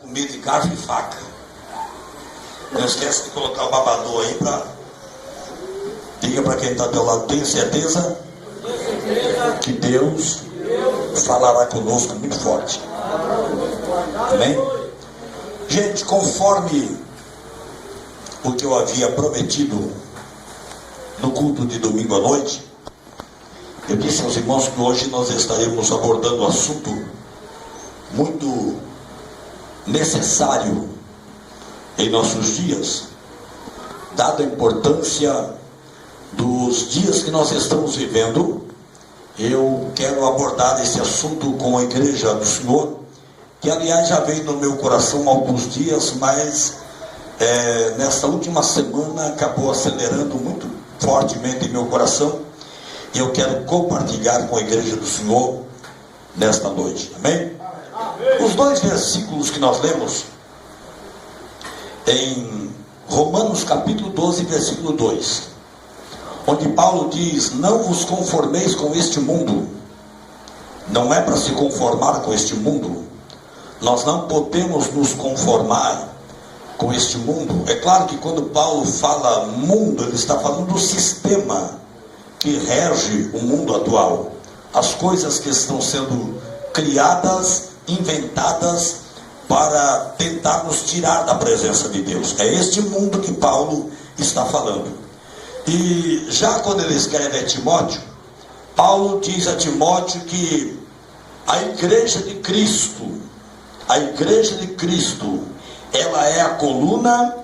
Comida de garfo e faca. Não esquece de colocar o babador aí para... Diga para quem está ao teu lado, tenho certeza que Deus falará conosco muito forte. Amém? Gente, conforme o que eu havia prometido no culto de domingo à noite, eu disse aos irmãos que hoje nós estaremos abordando um assunto muito necessário em nossos dias, dada a importância dos dias que nós estamos vivendo. Eu quero abordar esse assunto com a Igreja do Senhor, que aliás já veio no meu coração há alguns dias, mas nesta última semana acabou acelerando muito fortemente em meu coração, e eu quero compartilhar com a Igreja do Senhor nesta noite. Amém? Os dois versículos que nós lemos em Romanos capítulo 12, versículo 2, onde Paulo diz: não vos conformeis com este mundo. Não é para se conformar com este mundo. Nós não podemos nos conformar com este mundo. É claro que quando Paulo fala mundo, ele está falando do sistema que rege o mundo atual, as coisas que estão sendo criadas, inventadas para tentar nos tirar da presença de Deus. É este mundo que Paulo está falando. E já quando ele escreve a Timóteo, Paulo diz a Timóteo que a igreja de Cristo, ela é a coluna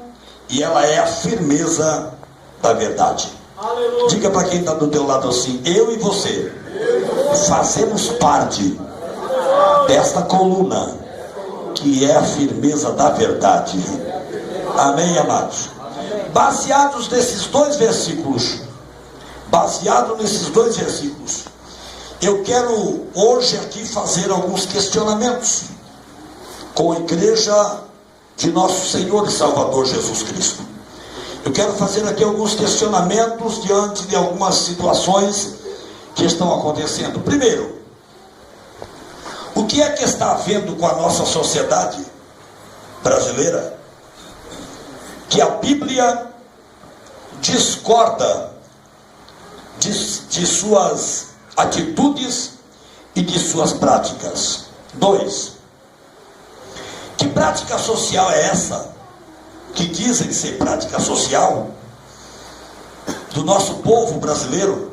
e ela é a firmeza da verdade. Aleluia. Diga para quem está do teu lado assim: eu e você fazemos parte desta coluna que é a firmeza da verdade. Amém, amados? Baseado nesses dois versículos, eu quero hoje aqui fazer alguns questionamentos com a igreja de nosso Senhor e Salvador Jesus Cristo. Eu quero fazer aqui alguns questionamentos diante de algumas situações que estão acontecendo. Primeiro, o que é que está havendo com a nossa sociedade brasileira, que a Bíblia discorda de suas atitudes e de suas práticas? 2, que prática social é essa, que dizem ser prática social, do nosso povo brasileiro,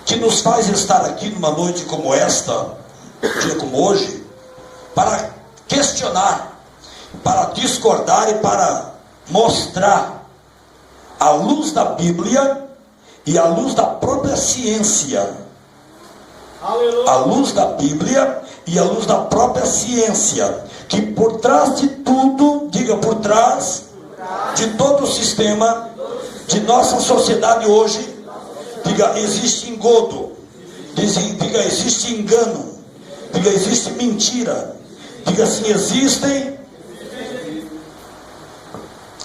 que nos faz estar aqui numa noite como esta, um dia como hoje, para questionar, para discordar e para mostrar à luz da Bíblia e à luz da própria ciência. Aleluia. À luz da Bíblia e à luz da própria ciência, que por trás de tudo, diga, por trás de todo o sistema de nossa sociedade hoje, diga, existe engodo, diga, existe engano, diga, existe mentira, diga assim, existem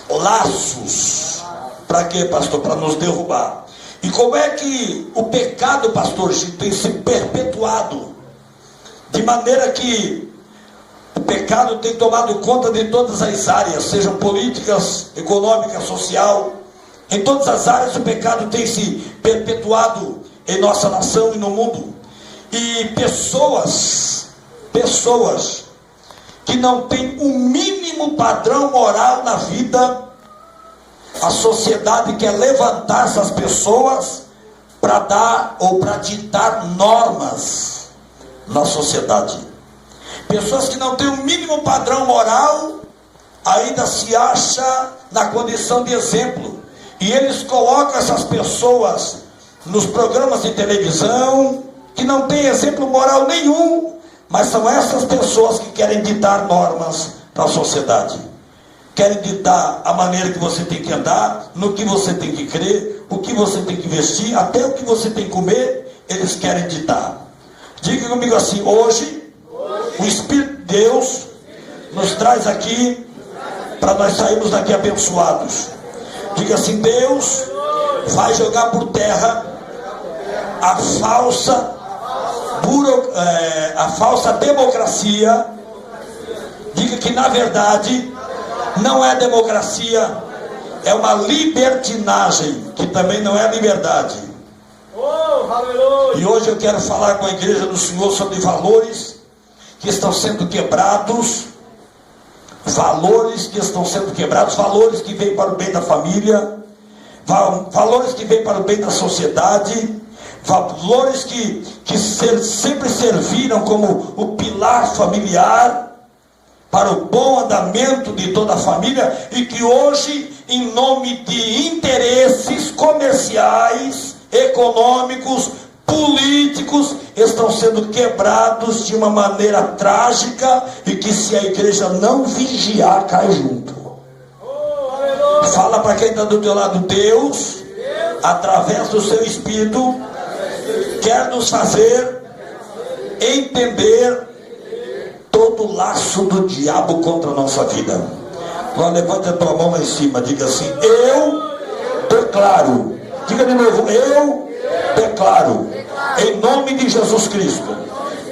laços. Para quê, pastor? Para nos derrubar. E como é que o pecado, pastor, tem se perpetuado, de maneira que o pecado tem tomado conta de todas as áreas, sejam políticas, econômica, social. Em todas as áreas o pecado tem se perpetuado em nossa nação e no mundo. E pessoas que não têm um mínimo padrão moral na vida, a sociedade quer levantar essas pessoas para dar ou para ditar normas na sociedade. Pessoas que não têm um mínimo padrão moral ainda se acham na condição de exemplo, e eles colocam essas pessoas nos programas de televisão que não têm exemplo moral nenhum, mas são essas pessoas que querem ditar normas para a sociedade, querem ditar a maneira que você tem que andar, no que você tem que crer, o que você tem que vestir, até o que você tem que comer, eles querem ditar. Diga comigo assim: hoje o Espírito de Deus nos traz aqui para nós sairmos daqui abençoados. Diga assim: Deus vai jogar por terra a falsa democracia Diga que na verdade não é democracia, é uma libertinagem, que também não é liberdade. E hoje eu quero falar com a igreja do Senhor sobre valores que estão sendo quebrados, valores que vêm para o bem da família, valores que vêm para o bem da sociedade, valores que sempre serviram como o pilar familiar, para o bom andamento de toda a família, e que hoje, em nome de interesses comerciais, econômicos, políticos, estão sendo quebrados de uma maneira trágica, e que se a igreja não vigiar, cai junto. Fala para quem está do teu lado: Deus, através do seu Espírito, quer nos fazer entender todo o laço do diabo contra a nossa vida. Agora levante a tua mão lá em cima, diga assim: eu declaro. Diga de novo: eu declaro, em nome de Jesus Cristo,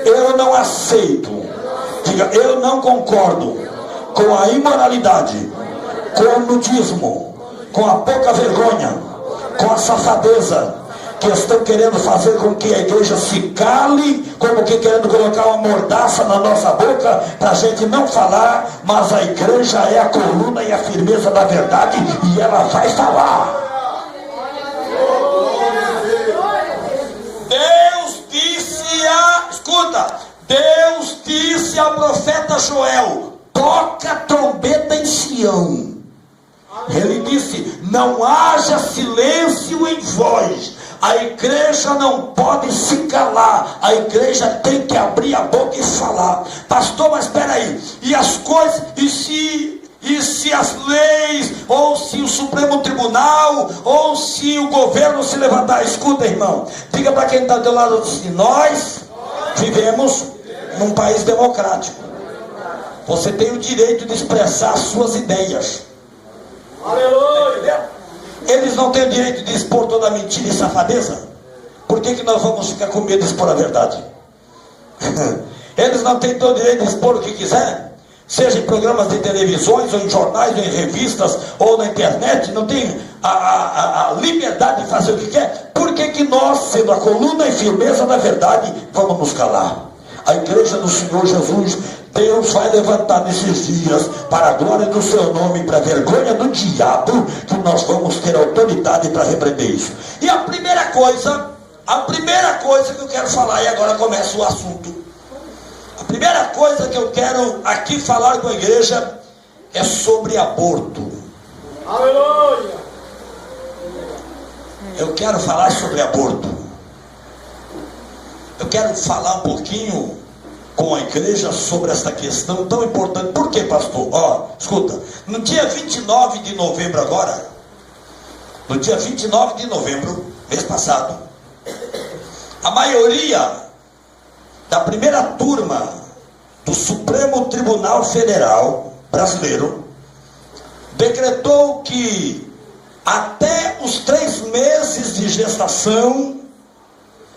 eu não aceito, diga, eu não concordo com a imoralidade, com o nudismo, com a pouca vergonha, com a safadeza, que estão querendo fazer com que a igreja se cale, como que querendo colocar uma mordaça na nossa boca, para a gente não falar. Mas a igreja é a coluna e a firmeza da verdade, e ela vai falar. Deus disse ao profeta Joel: toca a trombeta em Sião. Ele disse: não haja silêncio em vós. A igreja não pode se calar, a igreja tem que abrir a boca e falar. Pastor, mas espera aí, e as coisas, e se as leis, ou se o Supremo Tribunal, ou se o governo se levantar? Escuta, irmão, diga para quem está do lado: se nós vivemos num país democrático, você tem o direito de expressar as suas ideias. Aleluia! Eles não têm o direito de expor toda a mentira e safadeza? Por que nós vamos ficar com medo de expor a verdade? Eles não têm todo o direito de expor o que quiser? Seja em programas de televisões, ou em jornais, ou em revistas, ou na internet. Não tem a liberdade de fazer o que quer? Por que nós, sendo a coluna e firmeza da verdade, vamos nos calar? A igreja do Senhor Jesus, Deus vai levantar nesses dias, para a glória do seu nome, para a vergonha do diabo, que nós vamos ter autoridade para repreender isso. E a primeira coisa que eu quero falar, e agora começa o assunto. A primeira coisa que eu quero aqui falar com a igreja é sobre aborto. Aleluia! Eu quero falar sobre aborto. Eu quero falar um pouquinho com a igreja sobre essa questão tão importante. Por quê, pastor? Escuta, no dia 29 de novembro agora, no dia 29 de novembro, mês passado, a maioria da primeira turma do Supremo Tribunal Federal brasileiro decretou que até os 3 meses de gestação,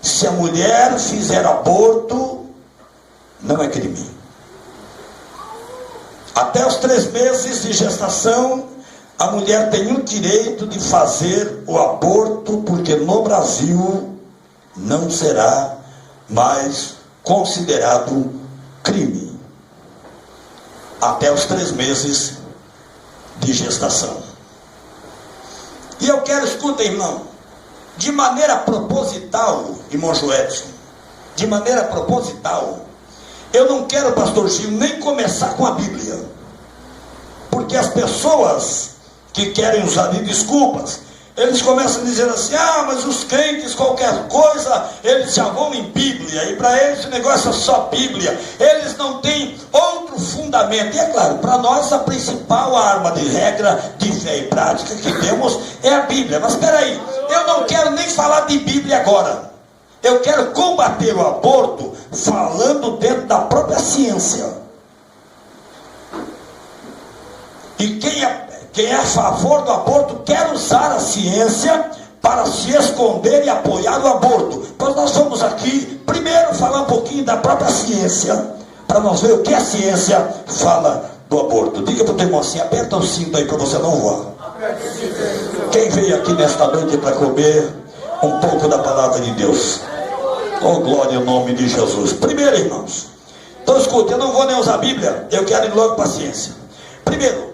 se a mulher fizer aborto, não é crime. Até os 3 meses de gestação, a mulher tem o direito de fazer o aborto, porque no Brasil não será mais considerado crime. Até os 3 meses de gestação. E eu quero, escuta, irmão, de maneira proposital, irmão Joelson, de maneira proposital, eu não quero, pastor Gil, nem começar com a Bíblia, porque as pessoas que querem usar de desculpas, eles começam a dizer assim: mas os crentes, qualquer coisa, eles já vão em Bíblia, e para eles o negócio é só Bíblia, eles não têm outro fundamento. E é claro, para nós a principal arma de regra, de fé e prática que temos é a Bíblia. Mas espera aí, eu não quero nem falar de Bíblia agora. Eu quero combater o aborto falando dentro da própria ciência. E quem é a favor do aborto quer usar a ciência para se esconder e apoiar o aborto. Pois nós vamos aqui primeiro falar um pouquinho da própria ciência, para nós ver o que a ciência fala do aborto. Diga para o teu irmão assim, aperta o cinto aí para você não voar. Quem veio aqui nesta noite para comer um pouco da palavra de Deus? Oh, glória ao nome de Jesus. Primeiro, irmãos, então escuta, eu não vou nem usar a Bíblia, eu quero ir logo para a ciência. Primeiro,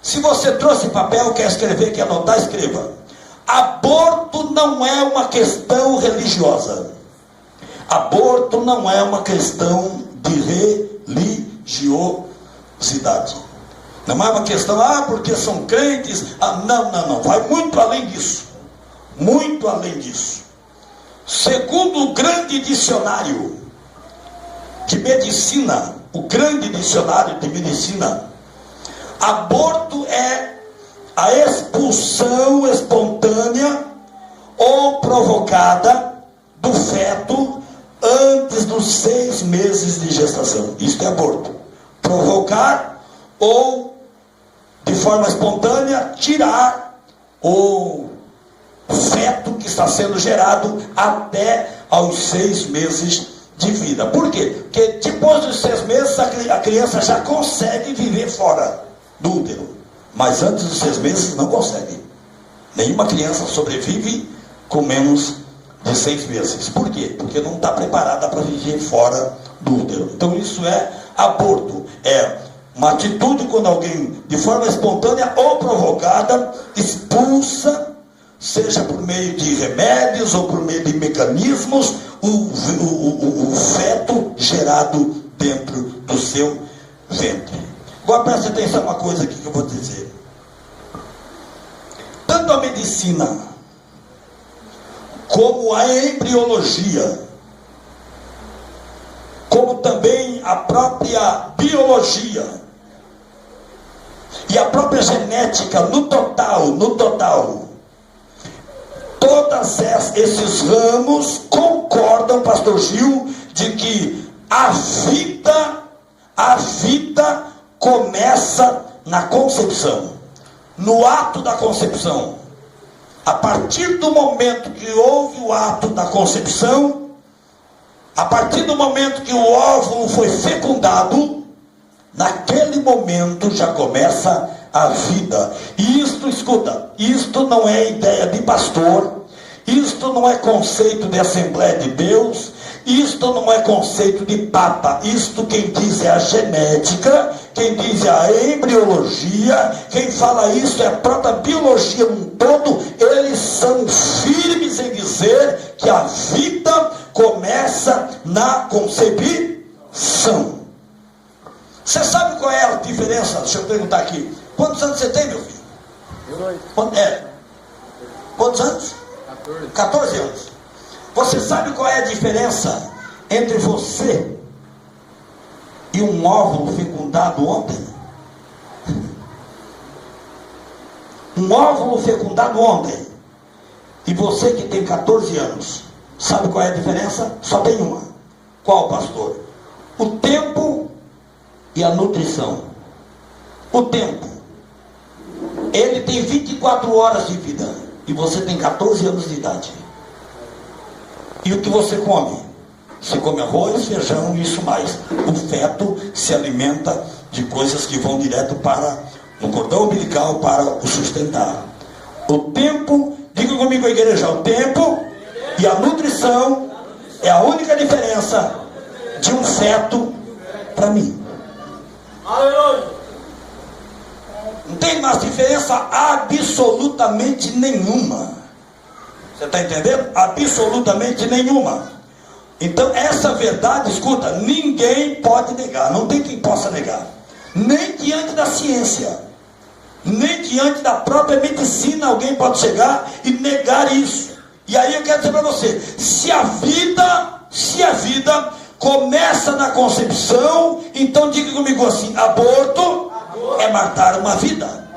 se você trouxe papel, quer escrever, quer anotar, escreva. Aborto não é uma questão religiosa. Aborto não é uma questão de religiosidade. Não é uma questão, porque são crentes. Não. Vai muito além disso. Muito além disso. Segundo o grande dicionário de medicina, o grande dicionário de medicina, aborto é a expulsão espontânea ou provocada do feto antes dos 6 meses de gestação. Isto é aborto. Provocar ou, de forma espontânea, tirar o feto que está sendo gerado até aos 6 meses de vida. Por quê? Porque depois dos 6 meses a criança já consegue viver fora do útero. Mas antes dos 6 meses não consegue. Nenhuma criança sobrevive com menos de 6 meses. Por quê? Porque não está preparada para viver fora do útero. Então isso é aborto. É uma atitude quando alguém, de forma espontânea ou provocada, expulsa, seja por meio de remédios ou por meio de mecanismos, o feto gerado dentro do seu ventre. Agora preste atenção uma coisa aqui que eu vou dizer. Tanto a medicina como a embriologia, como também a própria biologia e a própria genética, no total, todos esses ramos concordam, pastor Gil, de que a vida começa na concepção, no ato da concepção. A partir do momento que houve o ato da concepção, a partir do momento que o óvulo foi fecundado, naquele momento já começa a vida. E isto, escuta, isto não é ideia de pastor, isto não é conceito de Assembleia de Deus, isto não é conceito de papa, isto quem diz é a genética, quem diz é a embriologia, quem fala isso é a própria biologia num todo. Eles são firmes em dizer que a vida começa na concepção. Você sabe qual é a diferença? Deixa eu perguntar aqui. Quantos anos você tem, meu filho? 18. Quantos anos? 14 anos. Você sabe qual é a diferença entre você e um óvulo fecundado ontem? Um óvulo fecundado ontem e você que tem 14 anos, sabe qual é a diferença? Só tem uma. Qual, pastor? O tempo e a nutrição. O tempo. Ele tem 24 horas de vida e você tem 14 anos de idade. E o que você come? Você come arroz, feijão e isso mais. O feto se alimenta de coisas que vão direto para o cordão umbilical para o sustentar. O tempo, diga comigo a igreja, o tempo e a nutrição é a única diferença de um feto para mim. Não tem mais diferença absolutamente nenhuma. Você está entendendo? Absolutamente nenhuma. Então essa verdade, escuta, ninguém pode negar. Não tem quem possa negar. Nem diante da ciência, nem diante da própria medicina alguém pode chegar e negar isso. E aí eu quero dizer para você, se a vida começa na concepção, então diga comigo assim, aborto é matar uma vida.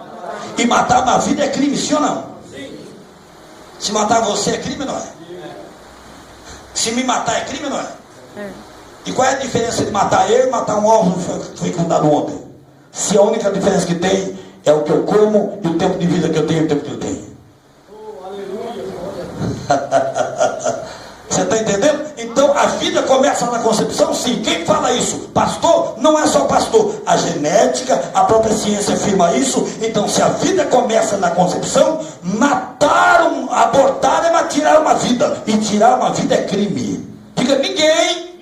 E matar uma vida é crime, sim ou não? Se matar você é crime, não é? Se me matar é crime, não é? E qual é a diferença de matar eu e matar um óvulo que foi fecundado ontem? Se a única diferença que tem é o que eu como e o tempo de vida que eu tenho e o tempo que eu tenho. Você está entendendo? Então A vida começa na concepção? Sim. Quem fala isso? Pastor? Não é só pastor. A genética, a própria ciência afirma isso. Então, se a vida começa na concepção, abortar é tirar uma vida. E tirar uma vida é crime. Diga, ninguém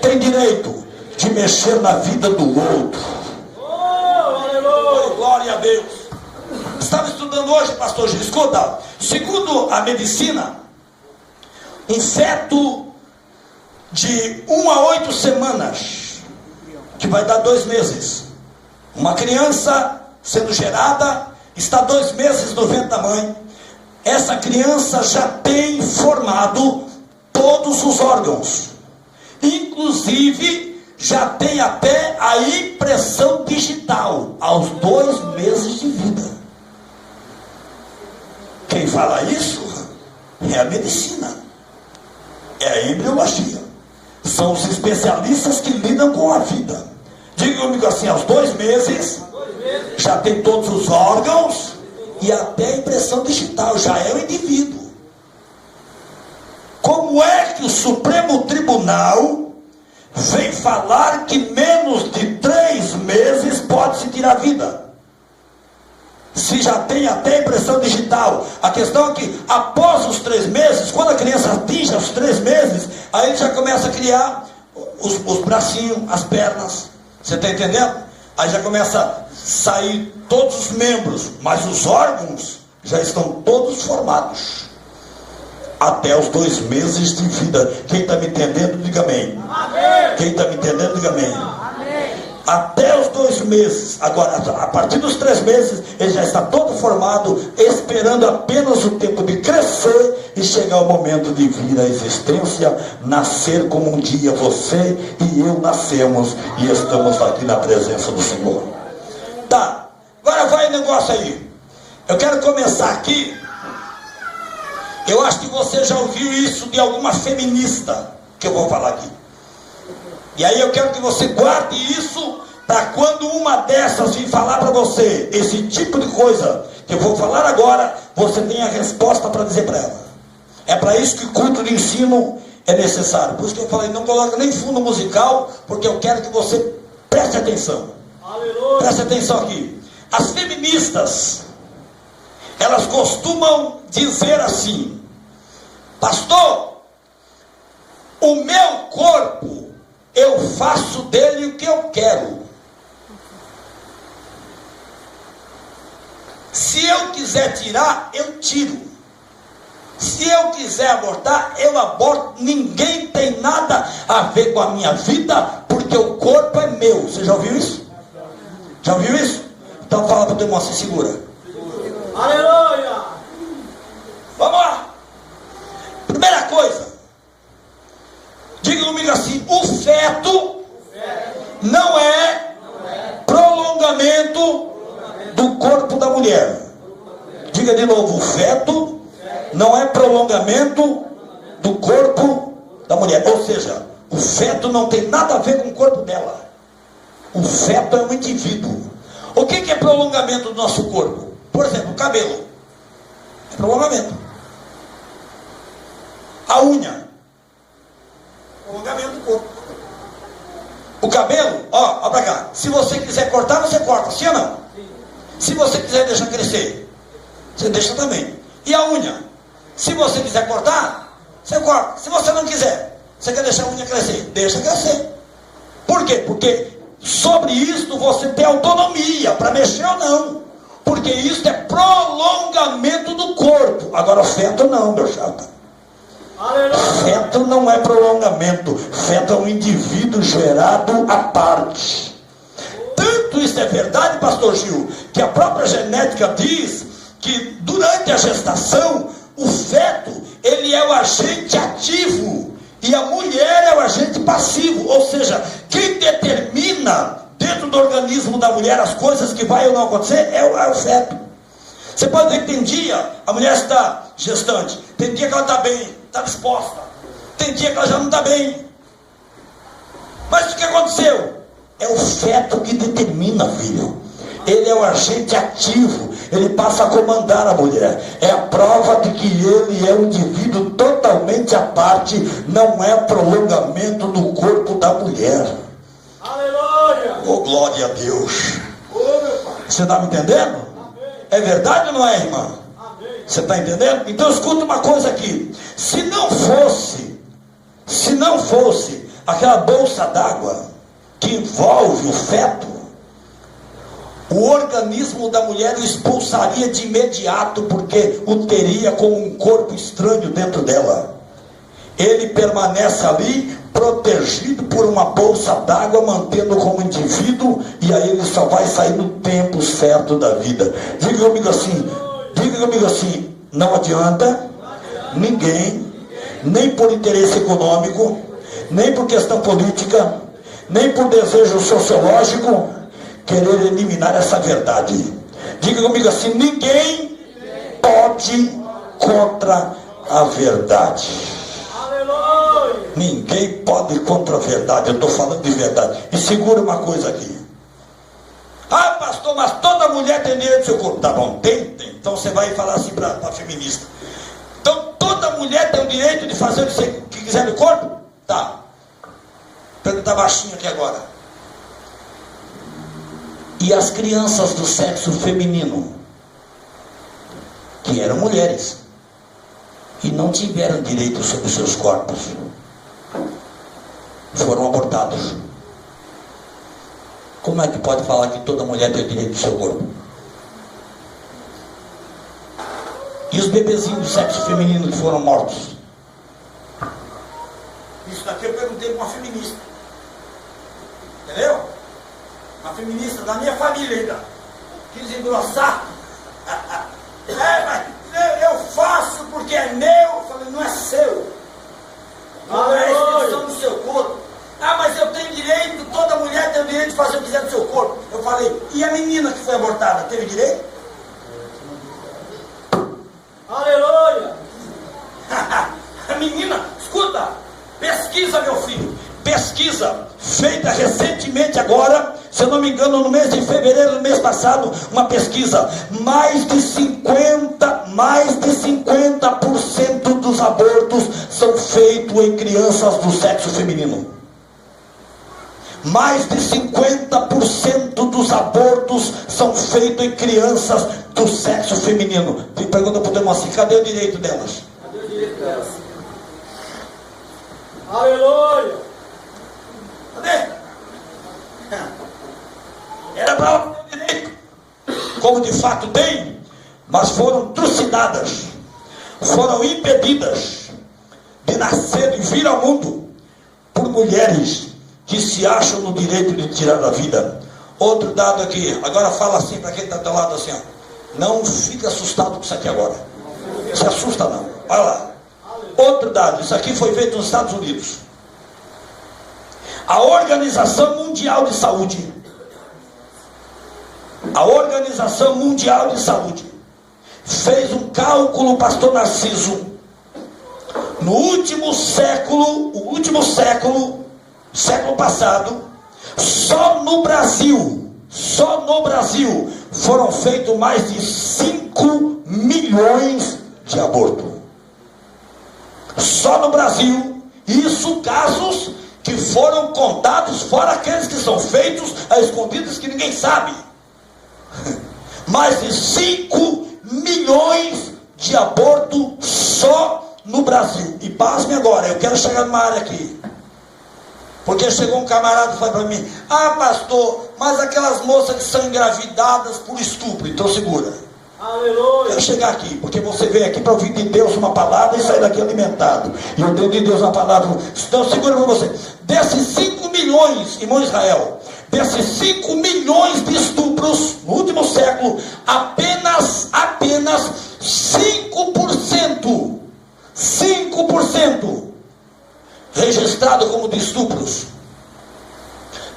tem direito de mexer na vida do outro. Oh, glória a Deus. Estava estudando hoje, pastor Gil, escuta. Segundo a medicina, um feto de 1 a 8 semanas, que vai dar 2 meses, uma criança sendo gerada, está 2 meses no ventre da mãe, essa criança já tem formado todos os órgãos, inclusive já tem até a impressão digital aos 2 meses de vida. Quem fala isso é a medicina, é a embriologia, são os especialistas que lidam com a vida. Diga comigo assim, aos 2 meses já tem todos os órgãos e até a impressão digital, já é o indivíduo. Como é que o Supremo Tribunal vem falar que menos de 3 meses pode se tirar a vida? Se já tem até impressão digital. A questão é que após os 3 meses, quando a criança atinge os 3 meses, aí ele já começa a criar os bracinhos, as pernas. Você está entendendo? Aí já começa a sair todos os membros, mas os órgãos já estão todos formados. Até os 2 meses de vida. Quem está me entendendo, diga amém. Amém. Quem está me entendendo, diga amém. Amém. Até os 2 meses. Agora, a partir dos 3 meses, ele já está todo formado, esperando apenas o tempo de crescer e chegar o momento de vir à existência, nascer como um dia você e eu nascemos e estamos aqui na presença do Senhor. Tá, agora vai o negócio aí. Eu quero começar aqui. Eu acho que você já ouviu isso de alguma feminista que eu vou falar aqui. E aí eu quero que você guarde isso para quando uma dessas vir falar para você esse tipo de coisa que eu vou falar agora, você tem a resposta para dizer para ela. É para isso que o culto de ensino é necessário. Por isso que eu falei, não coloca nem fundo musical, porque eu quero que você preste atenção. Aleluia. Preste atenção aqui. As feministas, elas costumam dizer assim: pastor, o meu corpo, eu faço dele o que eu quero. Se eu quiser tirar, eu tiro. Se eu quiser abortar, eu aborto. Ninguém tem nada a ver com a minha vida, porque o corpo é meu. Você já ouviu isso? Já ouviu isso? Então fala para o teu irmão, se segura. Aleluia! Vamos lá. Primeira coisa, diga comigo assim: o feto não é prolongamento do corpo da mulher. Diga de novo: o feto não é prolongamento do corpo da mulher. Ou seja, o feto não tem nada a ver com o corpo dela. O feto é um indivíduo. O que é prolongamento do nosso corpo? Por exemplo, o cabelo é prolongamento. A unha, prolongamento do corpo. O cabelo, ó pra cá. Se você quiser cortar, você corta, sim ou não? Sim. Se você quiser deixar crescer, você deixa também. E a unha? Se você quiser cortar, você corta. Se você não quiser, você quer deixar a unha crescer, deixa crescer. Por quê? Porque sobre isso você tem autonomia para mexer ou não. Porque isso é prolongamento do corpo. Agora o feto não, meu chapa. Feto não é prolongamento. Feto é um indivíduo gerado à parte. Tanto isso é verdade, pastor Gil, que a própria genética diz que durante a gestação o feto, ele é o agente ativo e a mulher é o agente passivo. Ou seja, quem determina dentro do organismo da mulher as coisas que vai ou não acontecer é o feto. Você pode ver que tem dia a mulher está gestante, tem dia que ela está bem, está disposta, tem dia que ela já não está bem. Mas o que aconteceu? É o feto que determina, filho. Ele é o agente ativo, ele passa a comandar a mulher. É a prova de que ele é um indivíduo totalmente à parte, não é prolongamento do corpo da mulher. Aleluia! Oh, glória a Deus! Ô, meu Pai! Você está me entendendo? Amém. É verdade ou não é, irmã? Amém. Você está entendendo? Então escuta uma coisa aqui. Se não fosse aquela bolsa d'água que envolve o feto, o organismo da mulher o expulsaria de imediato, porque o teria como um corpo estranho dentro dela. Ele permanece ali, protegido por uma bolsa d'água, mantendo como indivíduo, e aí ele só vai sair no tempo certo da vida. Diga comigo assim, não adianta ninguém, nem por interesse econômico, nem por questão política, nem por desejo sociológico, querer eliminar essa verdade. Diga comigo assim: ninguém pode contra a verdade. Aleluia! Ninguém pode ir contra a verdade. Eu estou falando de verdade. E segura uma coisa aqui. Ah, pastor, mas toda mulher tem direito ao seu corpo. Tá bom, tem. Então você vai falar assim para a feminista. Então toda mulher tem o direito de fazer o que quiser no corpo? Tá. Pergunta baixinho aqui agora. E as crianças do sexo feminino, que eram mulheres, e não tiveram direito sobre seus corpos, foram abortados. Como é que pode falar que toda mulher tem direito do seu corpo? E os bebezinhos do sexo feminino que foram mortos? Isso daqui eu perguntei para uma feminista. Entendeu? Uma feminista da minha família ainda. Quis engrossar. Mas eu faço porque é meu. Eu falei, não é seu. Não é a extensão do seu corpo. Ah, mas eu tenho direito, toda mulher tem o direito de fazer o que quiser do seu corpo. Eu falei, e a menina que foi abortada, teve direito? Aleluia! A menina, escuta, pesquisa, meu filho, pesquisa, feita recentemente agora, se eu não me engano, no mês de fevereiro do mês passado, uma pesquisa, mais de 50% dos abortos são feitos em crianças do sexo feminino. Mais de 50% dos abortos são feitos em crianças do sexo feminino. Pergunta para o irmão assim, cadê o direito delas? Cadê o direito delas? Aleluia! Cadê? Era para ela ter direito, como de fato tem, mas foram trucidadas, foram impedidas de nascer e vir ao mundo por mulheres que se acham no direito de tirar a vida. Outro dado aqui, agora fala assim para quem está do teu lado assim, ó. Não fica assustado com isso aqui agora. Se assusta não, olha lá. Outro dado, isso aqui foi feito nos Estados Unidos. A Organização Mundial de Saúde, fez um cálculo, pastor Narciso, no último século passado, só no Brasil, foram feitos mais de 5 milhões de abortos. Só no Brasil, isso casos que foram contados, fora aqueles que são feitos a escondidas que ninguém sabe. Mais de 5 milhões de abortos só no Brasil. E pasme agora, eu quero chegar numa área aqui. Porque chegou um camarada e falou para mim, ah pastor, mas aquelas moças que são engravidadas por estupro, então segura. Aleluia! Quero chegar aqui, porque você veio aqui para ouvir de Deus uma palavra e sair daqui alimentado. E eu tenho de Deus uma palavra, então segura para você. Desses 5 milhões, irmão Israel, desses 5 milhões de estupros no último século, apenas 5% registrado como de estupros.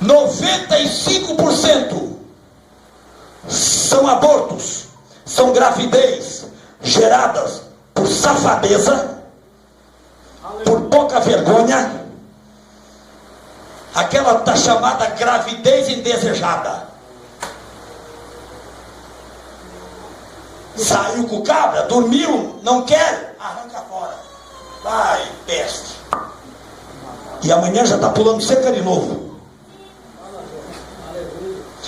95% são abortos, são gravidez geradas por safadeza, por pouca vergonha, aquela chamada gravidez indesejada. Saiu com cabra, dormiu, não quer, arranca fora. Vai, peste. E amanhã já está pulando cerca de novo.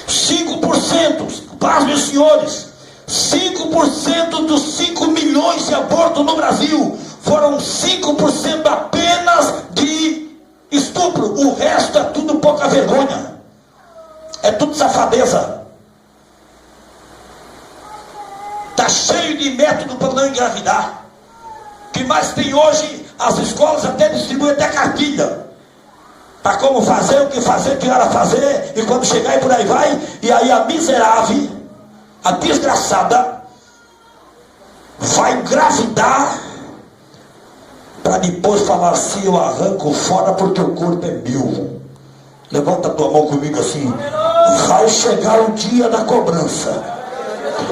5%, pasmem os senhores, 5% dos 5 milhões de abortos no Brasil foram 5% apenas de estupro. O resto é tudo pouca vergonha. É tudo safadeza. Está cheio de método para não engravidar. O que mais tem hoje, as escolas até distribuem até cartilha. Para como fazer, o que fazer, que hora fazer, e quando chegar e por aí vai. E aí a miserável, a desgraçada, vai engravidar, para depois falar assim: eu arranco fora porque o corpo é meu. Levanta a tua mão comigo assim: vai chegar o dia da cobrança.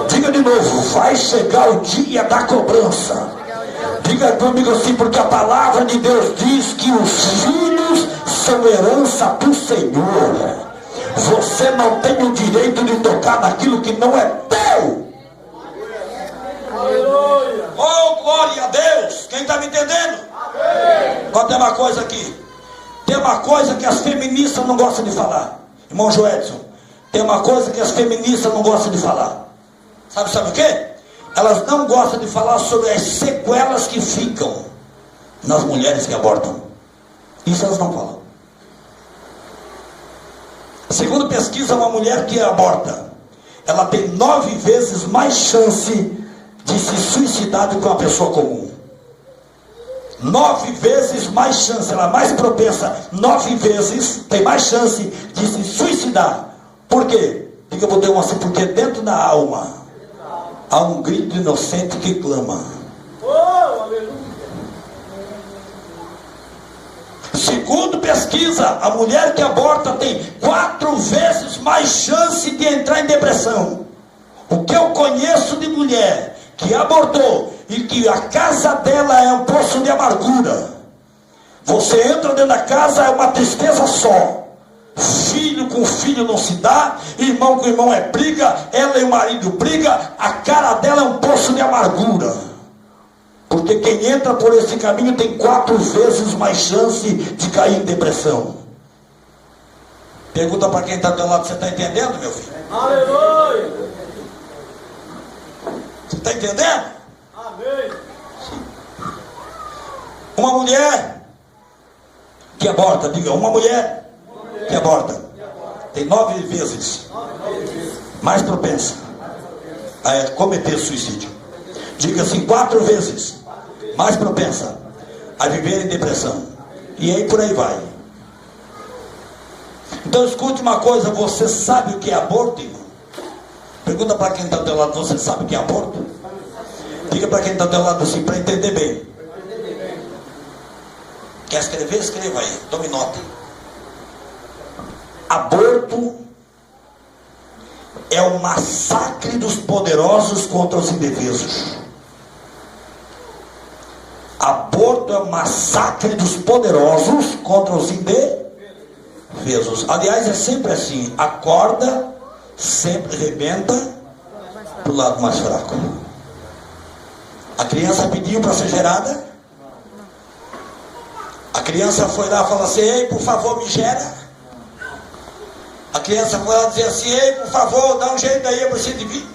Diga de novo: vai chegar o dia da cobrança. Diga comigo assim: porque a palavra de Deus diz que os filhos são herança do Senhor. Você não tem o direito de tocar naquilo que não é teu. Aleluia. Oh, glória a Deus. Quem está me entendendo? Amém. Agora tem uma coisa aqui. Tem uma coisa que as feministas não gostam de falar. Irmão Joedson, tem uma coisa que as feministas não gostam de falar. Sabe o quê? Elas não gostam de falar sobre as sequelas que ficam nas mulheres que abortam. Isso elas não falam. Segundo pesquisa, uma mulher que aborta, ela tem 9 vezes mais chance de se suicidar do que uma pessoa comum. 9 vezes mais chance, ela é mais propensa, 9 vezes, tem mais chance de se suicidar. Por quê? Diga para Deus assim: porque dentro da alma há um grito inocente que clama. Oh, aleluia. Segundo pesquisa, a mulher que aborta tem 4 vezes mais chance de entrar em depressão. O que eu conheço de mulher que abortou e que a casa dela é um poço de amargura. Você entra dentro da casa, é uma tristeza só. Filho com filho não se dá, irmão com irmão é briga, ela e o marido briga, a cara dela é um poço de amargura. Porque quem entra por esse caminho tem 4 vezes mais chance de cair em depressão. Pergunta para quem está do teu lado: você está entendendo, meu filho? Aleluia. Você está entendendo? Amém. Uma mulher que aborta, diga, uma mulher que aborta, tem 9 vezes mais propensa a cometer suicídio. Diga assim: 4 vezes mais propensa a viver em depressão. E aí por aí vai. Então escute uma coisa: você sabe o que é aborto, irmão? Pergunta para quem está do teu lado: você sabe o que é aborto? Diga para quem está do teu lado assim, para entender bem. Quer escrever? Escreva aí, tome nota. Aborto é o massacre dos poderosos contra os indefesos. Aborto é o massacre dos poderosos contra os indefesos. Aliás, é sempre assim: a corda sempre rebenta para o lado mais fraco. A criança pediu para ser gerada. A criança foi lá e falou assim: ei, por favor, me gera. A criança foi lá dizer assim: ei, por favor, dá um jeito aí, eu preciso de mim.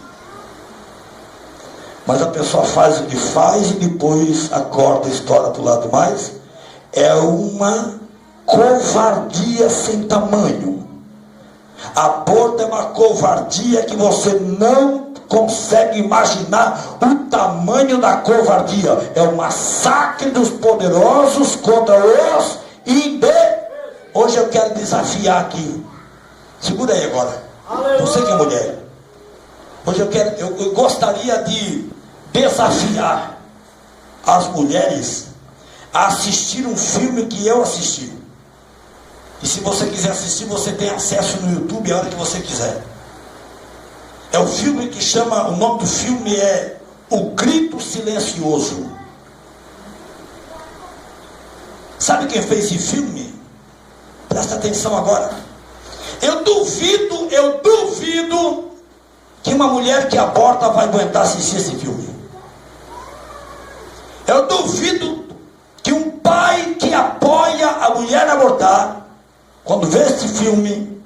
Mas a pessoa faz o que faz e depois a corda estoura para o lado mais. É uma covardia sem tamanho. Aborto é uma covardia que você não consegue imaginar o tamanho da covardia. É o massacre dos poderosos contra os indefesos. Hoje eu quero desafiar aqui. Segura aí agora. Você que é mulher. Hoje eu gostaria de desafiar as mulheres a assistir um filme que eu assisti. E se você quiser assistir, você tem acesso no YouTube a hora que você quiser. É um filme que chama, o nome do filme é O Grito Silencioso. Sabe quem fez esse filme? Presta atenção agora. Eu duvido que uma mulher que aborta vai aguentar assistir esse filme. Eu duvido que um pai que apoia a mulher a abortar, quando vê esse filme,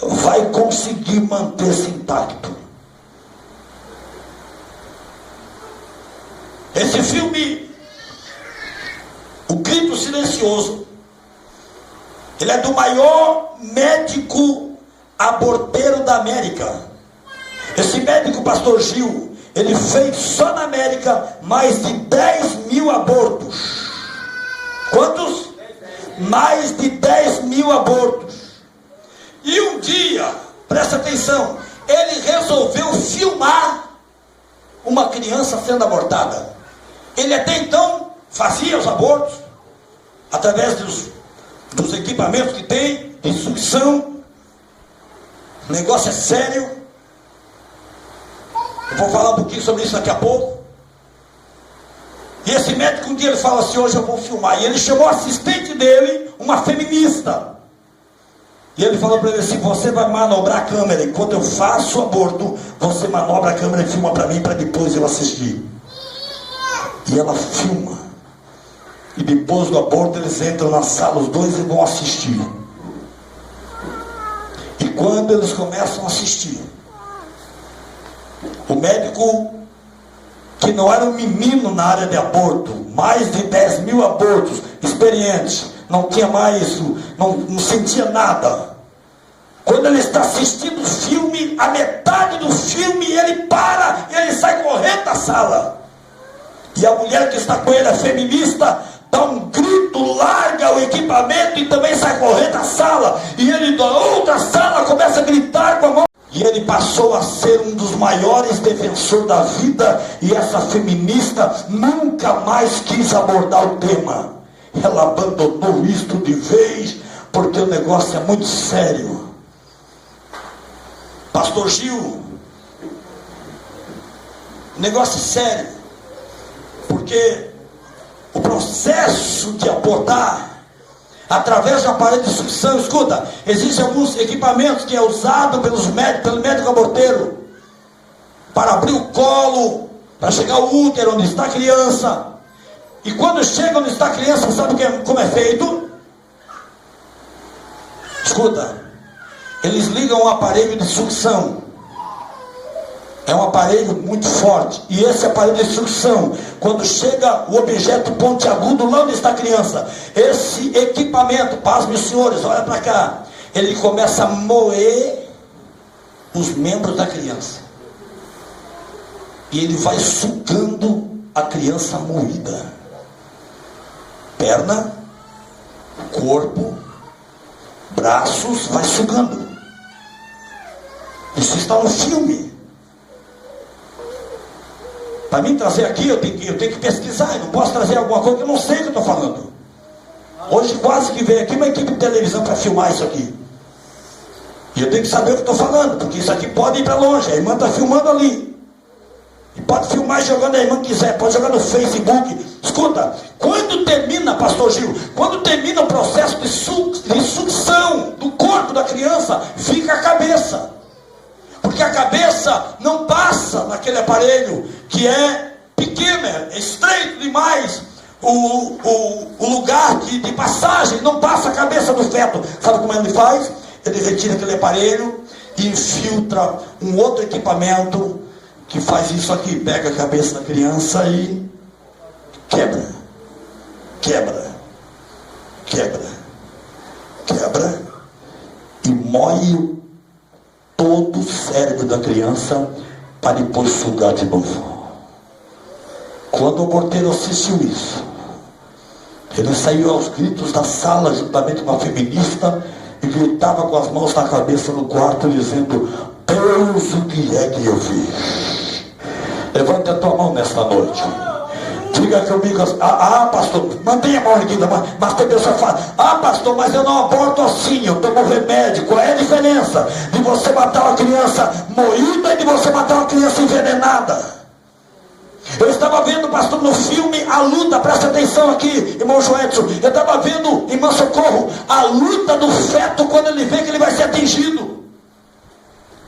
vai conseguir manter-se intacto. Esse filme, O Grito Silencioso, ele é do maior médico aborteiro da América. Esse médico, pastor Gil, ele fez só na América mais de 10 mil abortos. Quantos? Mais de 10 mil abortos. E um dia, presta atenção, ele resolveu filmar uma criança sendo abortada. Ele até então fazia os abortos através dos equipamentos que tem, de sucção. O negócio é sério. Eu vou falar um pouquinho sobre isso daqui a pouco. E esse médico um dia ele fala assim: hoje eu vou filmar. E ele chamou a assistente dele, uma feminista. E ele falou para ele assim: você vai manobrar a câmera. Enquanto eu faço o aborto, você manobra a câmera e filma para mim, para depois eu assistir. E ela filma. E depois do aborto eles entram na sala, os dois, e vão assistir. E quando eles começam a assistir, o médico, que não era um menino na área de aborto, mais de 10 mil abortos, experiente, não tinha mais isso, não sentia nada. Quando ele está assistindo o filme, a metade do filme, ele para, ele sai correndo da sala. E a mulher que está com ele, a feminista, dá um grito, larga o equipamento e também sai correndo da sala. E ele da outra sala começa a gritar com a mão. E ele passou a ser um dos maiores defensores da vida. E essa feminista nunca mais quis abordar o tema. Ela abandonou isto de vez, porque o negócio é muito sério. Pastor Gil, o negócio é sério, porque o processo de abortar através de aparelho de sucção, escuta, existem alguns equipamentos que é usado pelos médicos, pelo médico aborteiro, para abrir o colo, para chegar ao útero onde está a criança. E quando chega onde está a criança, sabe como é feito? Escuta, eles ligam um aparelho de sucção. É um aparelho muito forte. E esse aparelho de sucção, quando chega o objeto pontiagudo lá onde está a criança, esse equipamento, pasmem os senhores, olha para cá, ele começa a moer os membros da criança. E ele vai sugando a criança moída. Perna, corpo, braços, vai sugando. Isso está no filme. Para mim trazer aqui, eu tenho que pesquisar. Eu não posso trazer alguma coisa que eu não sei o que eu estou falando. Hoje quase que veio aqui uma equipe de televisão para filmar isso aqui. E eu tenho que saber o que estou falando, porque isso aqui pode ir para longe. A irmã está filmando ali. E pode filmar jogando a irmã quiser, pode jogar no Facebook. Escuta, quando termina, pastor Gil, quando termina o processo de sucção do corpo da criança, fica a cabeça. Porque a cabeça não passa naquele aparelho que é pequeno, é estreito demais. O lugar de passagem não passa a cabeça do feto. Sabe como ele faz? Ele retira aquele aparelho e infiltra um outro equipamento que faz isso aqui. Pega a cabeça da criança e quebra, e moe todo o cérebro da criança para depois sugar de novo. Quando o aborteiro assistiu isso, ele saiu aos gritos da sala juntamente com a feminista e gritava com as mãos na cabeça no quarto dizendo: Deus, o que é que eu fiz? Levante a tua mão nesta noite. Diga comigo, pastor, mantenha a mão erguida, mas tem pessoa que fala: pastor, mas eu não aborto assim, eu tomo remédio. Qual é a diferença de você matar uma criança moída e de você matar uma criança envenenada? Eu estava vendo, pastor, no filme A Luta, presta atenção aqui, irmão Joedson. Eu estava vendo, irmão Socorro, a luta do feto quando ele vê que ele vai ser atingido.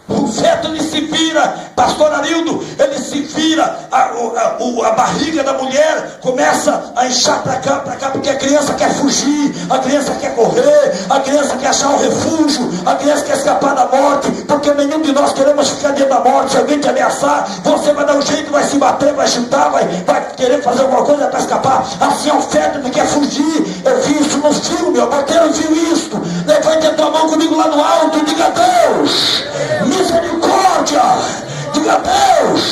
O feto ele se vira vira, pastor Arildo, ele se vira, a barriga da mulher começa a inchar para cá, porque a criança quer fugir, a criança quer correr, a criança quer achar um refúgio, a criança quer escapar da morte, porque nenhum de nós queremos ficar dentro da morte. Se alguém te ameaçar, você vai dar um jeito, vai se bater, vai chutar, vai querer fazer alguma coisa para escapar. Assim é o feto que quer fugir. Eu vi isso no filme, o Mateus viu isso. Levante a tua mão comigo lá no alto e diga: Deus, misericórdia. Diga: Deus,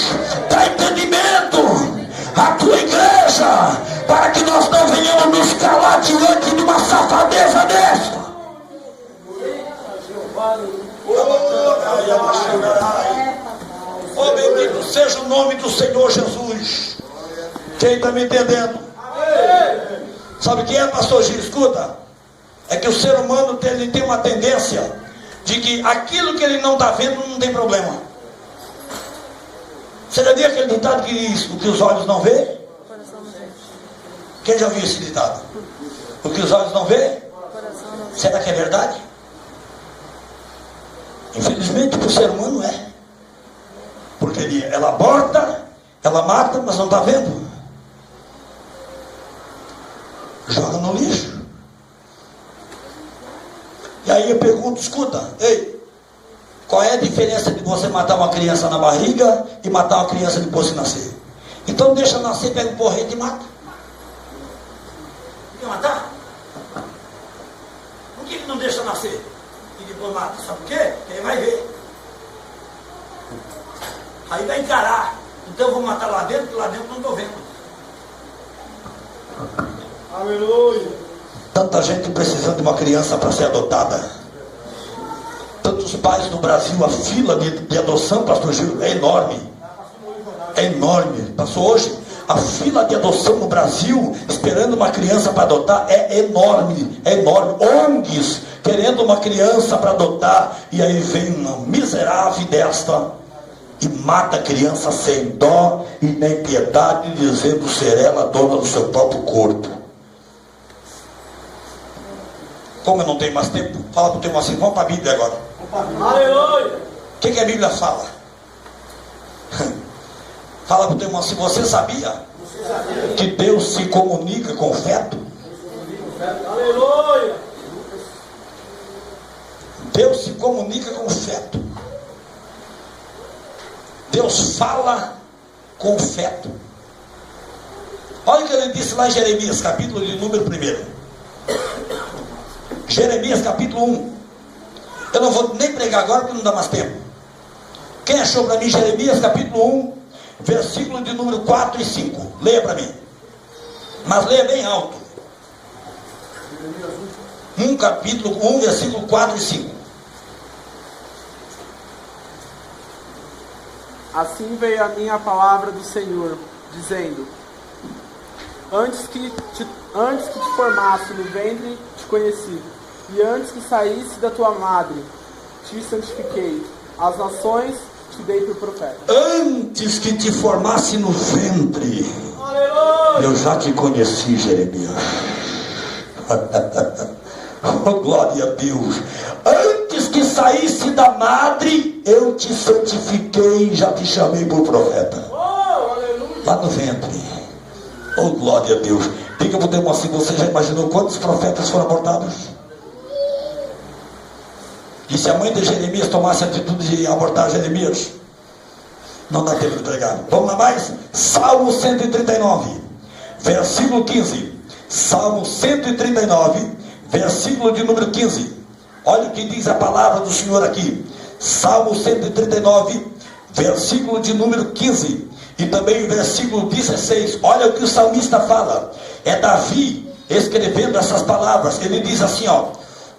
dá entendimento à tua igreja, para que nós não venhamos nos calar diante de uma safadeza desta. Oh, bendito seja o nome do Senhor Jesus. Quem está me entendendo? Sabe o que é, pastor Gil? Escuta, é que o ser humano tem uma tendência de que aquilo que ele não está vendo não tem problema. Você já viu aquele ditado que diz: o que os olhos não vê? Quem já viu esse ditado? O que os olhos não vê? Será que é verdade? Infelizmente para o ser humano é. Porque ela aborta, ela mata, mas não está vendo. Joga no lixo. E aí eu pergunto: escuta, ei, qual é a diferença de você matar uma criança na barriga e matar uma criança depois de nascer? Então deixa nascer, pega um porrete e mata. Quer matar? Por que não deixa nascer e depois mata? Sabe por quê? Porque ele vai ver. Aí vai encarar. Então eu vou matar lá dentro, porque lá dentro eu não estou vendo. Aleluia. Tanta gente precisando de uma criança para ser adotada. Tantos pais no Brasil, a fila de adoção, pastor Gil, é enorme. É enorme. Passou hoje. A fila de adoção no Brasil, esperando uma criança para adotar, é enorme. É enorme. ONGs querendo uma criança para adotar. E aí vem uma miserável desta e mata a criança sem dó e nem piedade, dizendo ser ela dona do seu próprio corpo. Como eu não tenho mais tempo, fala para o teu irmão assim: vamos para a Bíblia agora. Aleluia. O que a Bíblia fala? Fala para o teu irmão assim: você sabia que Deus se comunica com o feto? Aleluia. Deus se comunica com o feto. Deus fala com o feto. Olha o que ele disse lá em Jeremias, capítulo de número 1. Jeremias capítulo 1. Eu não vou nem pregar agora porque não dá mais tempo. Quem achou para mim Jeremias capítulo 1, versículo de número 4 e 5? Leia para mim. Mas leia bem alto. 1 capítulo 1, versículo 4 e 5. Assim veio a mim a palavra do Senhor, dizendo: Antes que te formasse no ventre, te conheci, e antes que saísse da tua madre, te santifiquei. As nações te dei por profeta. Antes que te formasse no ventre, Aleluia. eu já te conheci, Jeremias. Oh, glória a Deus. Antes que saísse da madre, eu te santifiquei e já te chamei por profeta. Oh, aleluia. Lá no ventre. Oh, glória a Deus. Diga para o teu irmão assim: você já imaginou quantos profetas foram abortados? E se a mãe de Jeremias tomasse a atitude de abortar Jeremias, não dá tempo de pregar. Vamos lá mais? Salmo 139, versículo 15. Salmo 139, versículo de número 15. Olha o que diz a palavra do Senhor aqui. Salmo 139, versículo de número 15. E também o versículo 16. Olha o que o salmista fala. É Davi escrevendo essas palavras. Ele diz assim, ó: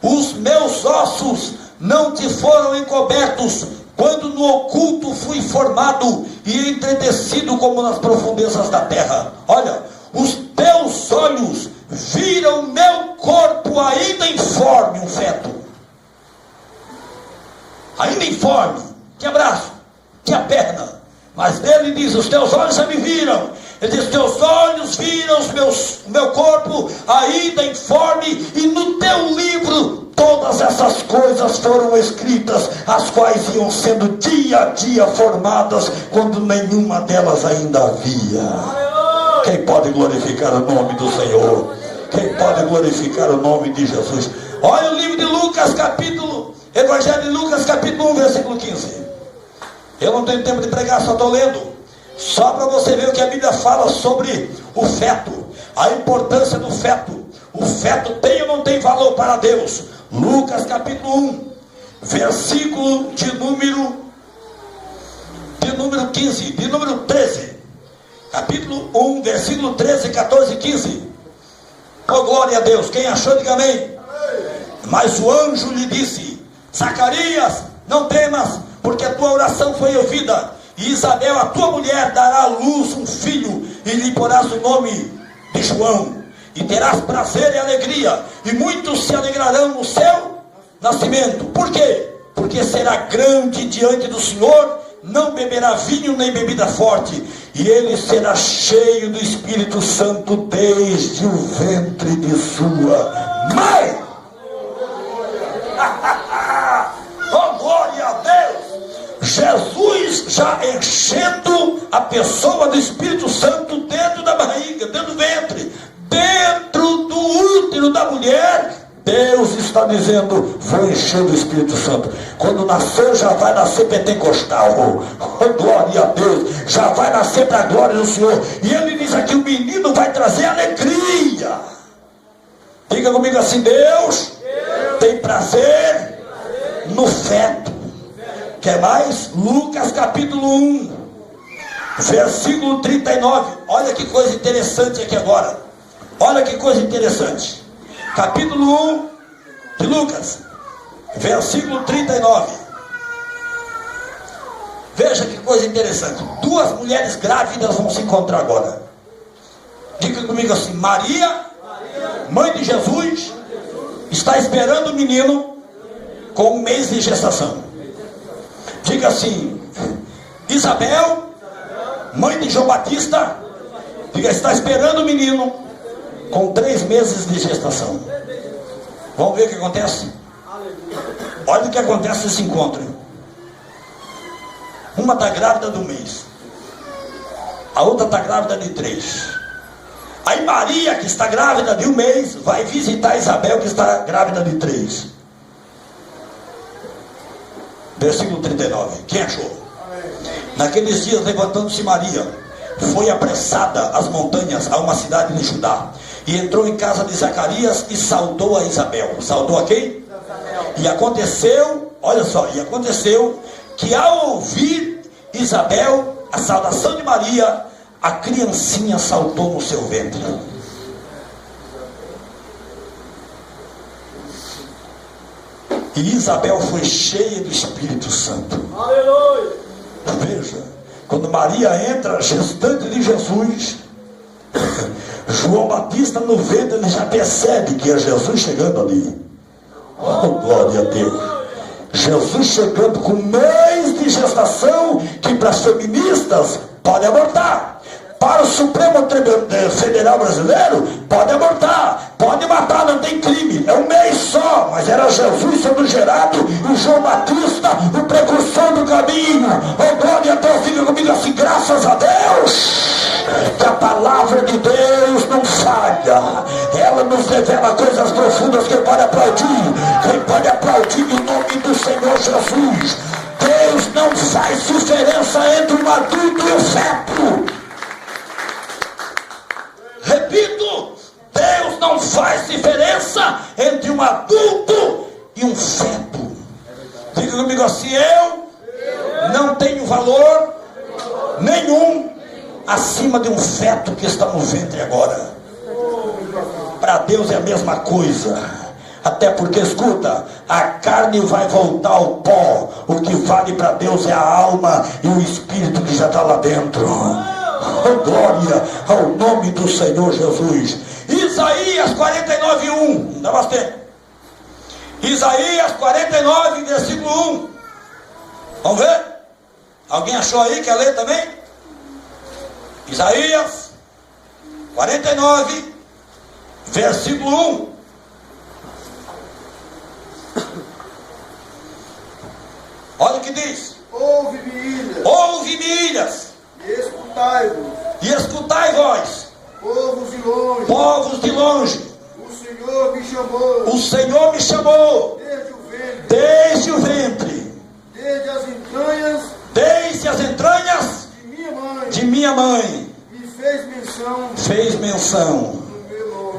os meus ossos não te foram encobertos, quando no oculto fui formado e entretecido como nas profundezas da terra. Olha, os teus olhos viram meu corpo ainda informe, um feto. Ainda informe. Que abraço, que a perna. Mas ele diz: os teus olhos já me viram. Ele diz: teus olhos viram o meu corpo ainda informe, e no teu livro todas essas coisas foram escritas, as quais iam sendo dia a dia formadas, quando nenhuma delas ainda havia. Quem pode glorificar o nome do Senhor? Quem pode glorificar o nome de Jesus? Olha o livro de Lucas, Evangelho de Lucas, capítulo 1, versículo 15. Eu não tenho tempo de pregar, só estou lendo. Só para você ver o que a Bíblia fala sobre o feto, a importância do feto. O feto tem ou não tem valor para Deus? Lucas capítulo 1, versículo de número 15, de número 13. Capítulo 1, versículo 13, 14 e 15. Oh, glória a Deus. Quem achou, diga amém. Mas o anjo lhe disse: Zacarias, não temas, porque a tua oração foi ouvida, e Isabel, a tua mulher, dará à luz um filho, e lhe porás o nome de João, e terás prazer e alegria, e muitos se alegrarão no seu nascimento. Por quê? Porque será grande diante do Senhor, não beberá vinho nem bebida forte, e ele será cheio do Espírito Santo desde o ventre de sua mãe. Oh, glória a Deus! Jesus já enchendo a pessoa do Espírito Santo dentro da barriga, dentro do ventre, dentro do útero da mulher. Deus está dizendo: vou encher do Espírito Santo. Quando nascer, já vai nascer pentecostal. Oh, glória a Deus! Já vai nascer para a glória do Senhor. E ele diz aqui: o menino vai trazer alegria. Diga comigo assim: Deus tem prazer no feto. Quer mais? Lucas capítulo 1, versículo 39. Olha que coisa interessante aqui agora. Olha que coisa interessante. Capítulo 1 de Lucas, versículo 39. Veja que coisa interessante. Duas mulheres grávidas vão se encontrar agora. Diga comigo assim: Maria, mãe de Jesus, está esperando o menino com 1 mês de gestação. Diga assim: Isabel, mãe de João Batista, diga, está esperando o menino com 3 meses de gestação. Vamos ver o que acontece? Olha o que acontece nesse encontro. Uma está grávida de 1 mês, a outra está grávida de 3. Aí Maria, que está grávida de 1 mês, vai visitar Isabel, que está grávida de 3. Versículo 39. Quem achou? Naqueles dias, levantando-se Maria, foi apressada às montanhas, a uma cidade de Judá, e entrou em casa de Zacarias e saudou a Isabel. Saudou a quem? E aconteceu, olha só, e aconteceu que ao ouvir Isabel a saudação de Maria, a criancinha saltou no seu ventre. E Isabel foi cheia do Espírito Santo. Aleluia! Veja, quando Maria entra, gestante de Jesus, João Batista no ventre, ele já percebe que é Jesus chegando ali. Oh, glória a Deus! Jesus chegando com 1 mês de gestação, que para as feministas pode abortar. Para o Supremo Tribunal Federal Brasileiro, pode abortar, pode matar, não tem crime. É 1 mês só, mas era Jesus sendo gerado e João Batista, o precursor do caminho. Oh, glória a Deus, diga comigo assim: graças a Deus, que a palavra de Deus não falha. Ela nos revela coisas profundas. Quem pode aplaudir? Quem pode aplaudir em nome do Senhor Jesus? Deus não faz diferença entre um adulto e um feto. Repito, Deus não faz diferença entre um adulto e um feto. Diga comigo assim: eu não tenho valor nenhum acima de um feto que está no ventre agora. Para Deus é a mesma coisa. Até porque, escuta, a carne vai voltar ao pó. O que vale para Deus é a alma e o espírito que já está lá dentro. Oh, glória ao nome do Senhor Jesus. Isaías 49:1. Dá mais tempo. Isaías 49, versículo 1. Vamos ver? Alguém achou aí? Quer ler também? Isaías 49, versículo 1. Ouve, diz. Ouve-me, ilhas, Ouve-me, ilhas, e escutai-vos, e escutai vós, povos de longe. povos de longe. O Senhor me chamou O Senhor me chamou desde o ventre, desde o ventre, desde as entranhas desde as entranhas de minha mãe. de minha mãe. Me Fez menção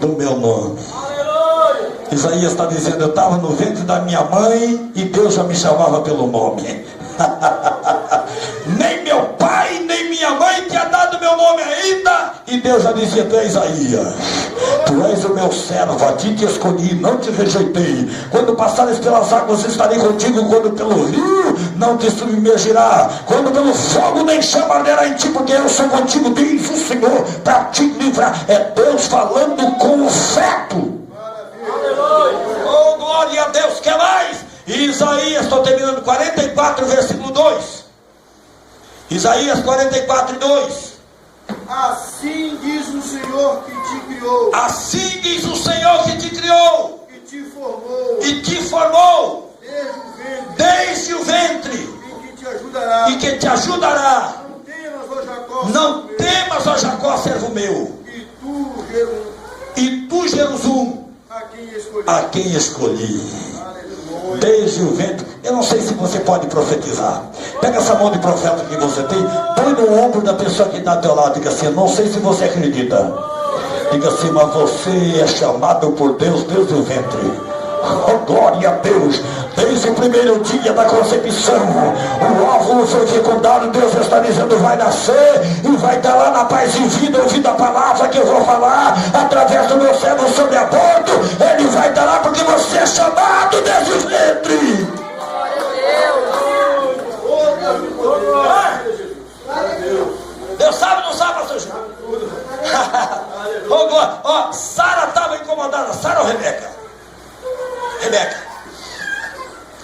do meu nome. Aleluia. Isaías está dizendo, eu estava no ventre da minha mãe e Deus já me chamava pelo nome. Nem meu pai, nem minha mãe tinha dado meu nome ainda. E Deus já dizia, tu és Isaías, tu és o meu servo, a ti te escolhi, não te rejeitei. Quando passares pelas águas estarei contigo, quando pelo rio não te submergirá, quando pelo fogo nem chama arderá em ti, porque eu sou contigo, diz o Senhor, para te livrar. É Deus falando com o feto. Oh, glória a Deus, quer mais? Isaías, estou terminando, 44, versículo 2. Isaías 44, 2. Assim diz o Senhor que te criou, Assim diz o Senhor que te criou que te formou e te formou desde o ventre, desde o ventre e que te ajudará. e que te ajudará. Não temas, ó Jacó, Não temas, ó Jacó, servo meu, e tu, e tu, Jerusalém, a quem escolhi. a quem escolhi. Aleluia. Desde o ventre. Eu não sei se você pode profetizar. Pega essa mão de profeta que você tem, põe no ombro da pessoa que está ao teu lado. Diga assim, eu não sei se você acredita. Diga assim, mas você é chamado por Deus desde o ventre. Oh, glória a Deus. Desde o primeiro dia da concepção, o óvulo foi fecundado. Deus está dizendo, vai nascer e vai estar lá na paz e vida, ouvindo a palavra que eu vou falar através do meu servo sobre aborto. Ele vai estar lá porque você é chamado desde o ventre. Deus sabe ou não sabe, pastor Gil? Ó, Sara estava incomodada. Sara ou Rebeca? Rebeca.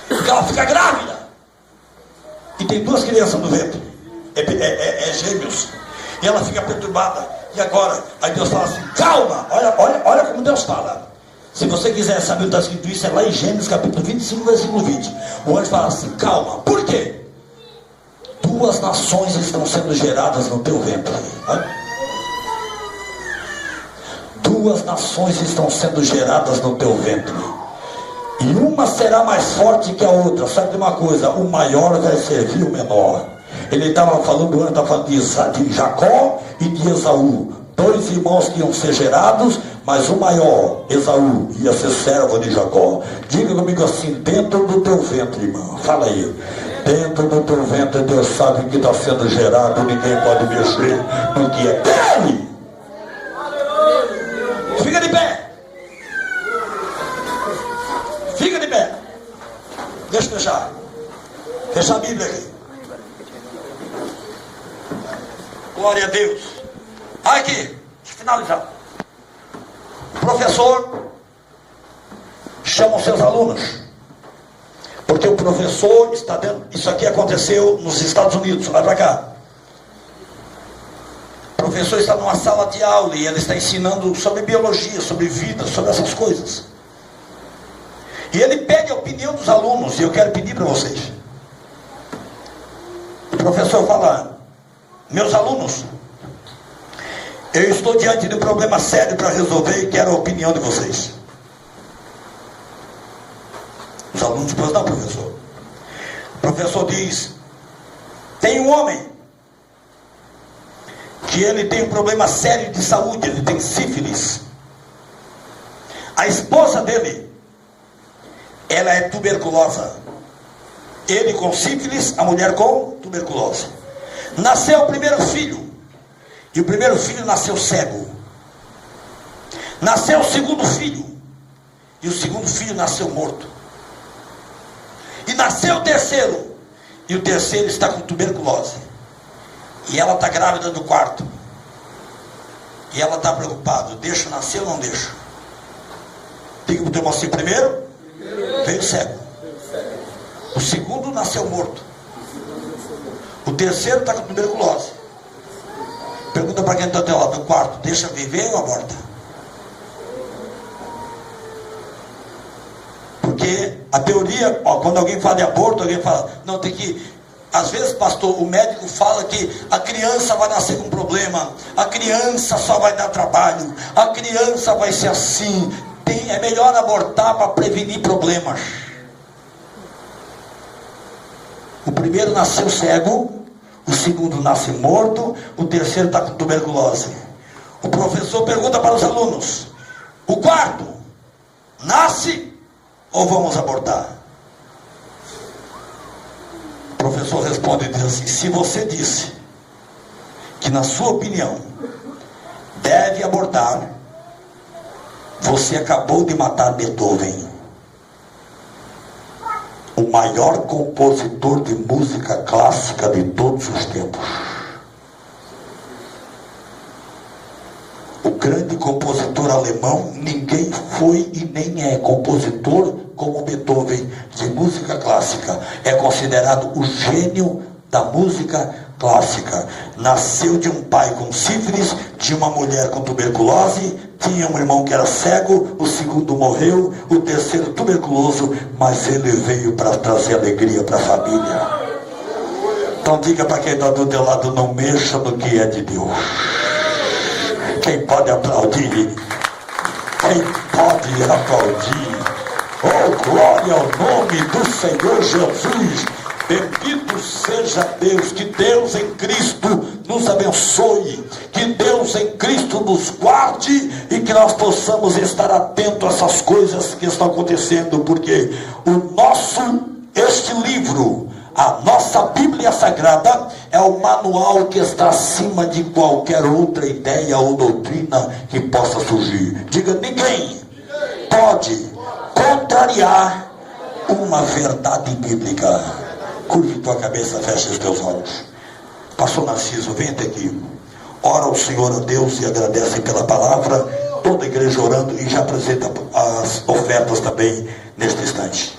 Porque ela fica grávida. E tem duas crianças no ventre. É gêmeos. E ela fica perturbada. E agora? Aí Deus fala assim, calma. Olha como Deus fala. Se você quiser saber o que está escrito isso, é lá em Gênesis capítulo 25, versículo 20. O anjo fala assim, calma. Por quê? Duas nações estão sendo geradas no teu ventre. Olha. Duas nações estão sendo geradas no teu ventre. E uma será mais forte que a outra. Sabe de uma coisa? O maior vai servir o menor. Ele estava falando, estava falando de Jacó e de Esaú. Dois irmãos que iam ser gerados, mas o maior, Esaú, ia ser servo de Jacó. Diga comigo assim, dentro do teu ventre, irmão. Fala aí. Dentro do teu ventre, Deus sabe o que está sendo gerado. Ninguém pode mexer no que é dele. Fica de pé. Fica de pé. Deixa eu fechar. Fecha a Bíblia aqui. Glória a Deus. Aqui, deixa eu finalizar. O professor chama os seus alunos. Porque o professor está dentro. Isso aqui aconteceu nos Estados Unidos. Olha para cá. O professor está numa sala de aula e ele está ensinando sobre biologia, sobre vida, sobre essas coisas. E ele pede a opinião dos alunos, e eu quero pedir para vocês. O professor fala, meus alunos, eu estou diante de um problema sério para resolver e quero a opinião de vocês. Os alunos, pois não, professor. O professor diz, tem um homem que ele tem um problema sério de saúde, ele tem sífilis. A esposa dele, ela é tuberculosa. Ele com sífilis, a mulher com tuberculose. Nasceu o primeiro filho, e o primeiro filho nasceu cego. Nasceu o segundo filho, e o segundo filho nasceu morto. E nasceu o terceiro, e o terceiro está com tuberculose. E ela está grávida do quarto. E ela está preocupada, deixo nascer ou não deixo? Diga para o teu irmão assim, primeiro veio cego. O segundo nasceu morto. O terceiro está com tuberculose. Pergunta para quem está ao teu lado, no quarto, deixa viver ou aborta? Porque Porque a teoria, quando alguém fala de aborto, alguém fala, não, tem que... Às vezes, pastor, o médico fala que a criança vai nascer com problema, a criança só vai dar trabalho, a criança vai ser assim. É melhor abortar para prevenir problemas. O primeiro nasceu cego, o segundo nasce morto, o terceiro está com tuberculose. O professor pergunta para os alunos: o quarto nasce ou vamos abortar? O professor responde e diz assim: se você disse que na sua opinião deve abortar, você acabou de matar Beethoven, o maior compositor de música clássica de todos os tempos. O grande compositor alemão, ninguém foi e nem é compositor como Beethoven de música clássica. É considerado o gênio da música clássica. Nasceu de um pai com sífilis, de uma mulher com tuberculose, tinha um irmão que era cego, o segundo morreu, o terceiro tuberculoso, mas ele veio para trazer alegria para a família. Então diga para quem está do teu lado: não mexa no que é de Deus. Quem pode aplaudir? Quem pode aplaudir? Oh, glória ao nome do Senhor Jesus. Bendito seja Deus. Que Deus em Cristo nos abençoe, que Deus em Cristo nos guarde e que nós possamos estar atentos a essas coisas que estão acontecendo, porque este livro, a nossa Bíblia Sagrada, é o manual que está acima de qualquer outra ideia ou doutrina que possa surgir. Diga: ninguém pode contrariar uma verdade bíblica. Curve tua cabeça, feche os teus olhos. Pastor Narciso, vem até aqui. Ora ao Senhor, a Deus, e agradece pela palavra. Toda a igreja orando, e já apresenta as ofertas também neste instante.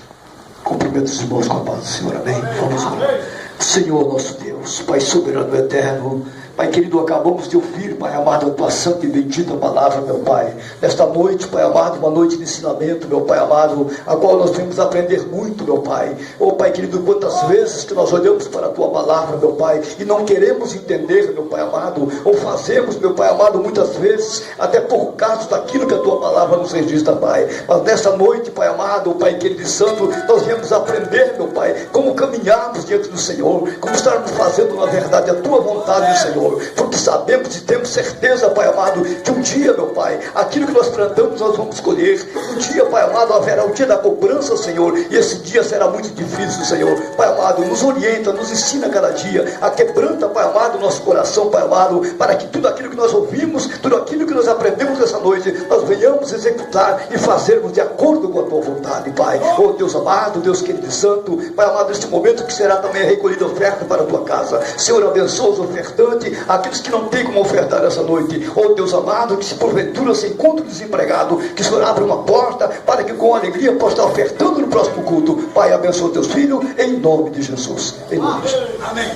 Cumprimento os irmãos com a paz do Senhor, amém? Vamos orar. Senhor nosso Deus, Pai soberano eterno, Pai querido, acabamos de ouvir, Pai amado, a tua santa e bendita palavra, meu Pai. Nesta noite, Pai amado, uma noite de ensinamento, meu Pai amado, a qual nós vamos aprender muito, meu Pai. Oh, Pai querido, quantas vezes que nós olhamos para a tua palavra, meu Pai, e não queremos entender, meu Pai amado, ou fazemos, meu Pai amado, muitas vezes, até por causa daquilo que a tua palavra nos registra, Pai. Mas nesta noite, Pai amado, Pai querido e santo, nós viemos aprender, meu Pai, como caminharmos diante do Senhor, como estarmos fazendo, na verdade, a tua vontade, Senhor. Porque sabemos e temos certeza, Pai amado, que um dia, meu Pai, aquilo que nós plantamos nós vamos colher. Um dia, Pai amado, haverá o dia da cobrança, Senhor, e esse dia será muito difícil, Senhor. Pai amado, nos orienta, nos ensina cada dia, a quebranta, Pai amado, o nosso coração, Pai amado, para que tudo aquilo que nós ouvimos, tudo aquilo que nós aprendemos essa noite, nós venhamos executar e fazermos de acordo com a tua vontade, Pai. Oh Deus amado, Deus querido e santo, Pai amado, neste momento que será também a recolhida oferta para a tua casa, Senhor, abençoa os ofertantes, aqueles que não têm como ofertar essa noite. Oh Deus amado, que se porventura se encontra desempregado, que o Senhor abra uma porta para que com alegria possa estar ofertando no próximo culto. Pai, abençoa teus filhos em nome de Jesus. Em nome de Jesus. Amém.